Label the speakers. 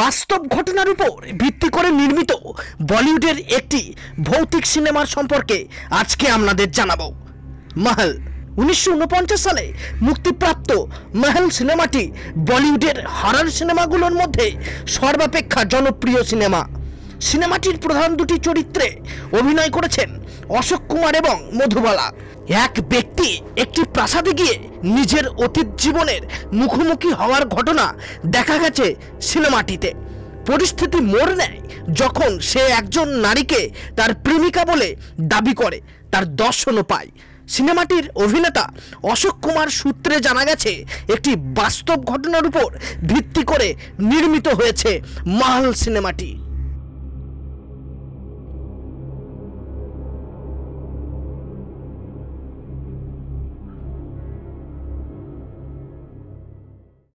Speaker 1: বাস্তব ঘটনার উপর ভিত্তি করে নির্মিত বলিউডের একটি ভৌতিক সিনেমার সম্পর্কে আজকে আপনাদের জানাবো। महल 1949 সালে মুক্তিপ্রাপ্ত महल সিনেমাটি বলিউডের হরর সিনেমাগুলোর মধ্যে সর্বাপেক্ষা জনপ্রিয় সিনেমা। সিনেমাটির প্রধান দুটি চরিত্রে অভিনয় করেছেন অশোক কুমার এবং মধুবালা। এক ব্যক্তি একটি প্রাসাদে গিয়ে নিজের অতীত জীবনের মুখোমুখি হওয়ার ঘটনা দেখা গেছে সিনেমাটিতে। পরিস্থিতি মোড় নেয় যখন সে একজন নারীকে তার প্রেমিকা বলে দাবি করে, তার দর্শনও পায়। সিনেমাটির অভিনেতা অশোক কুমার সূত্রে জানা গেছে একটি বাস্তব ঘটনার উপর ভিত্তি করে নির্মিত হয়েছে महल সিনেমাটি।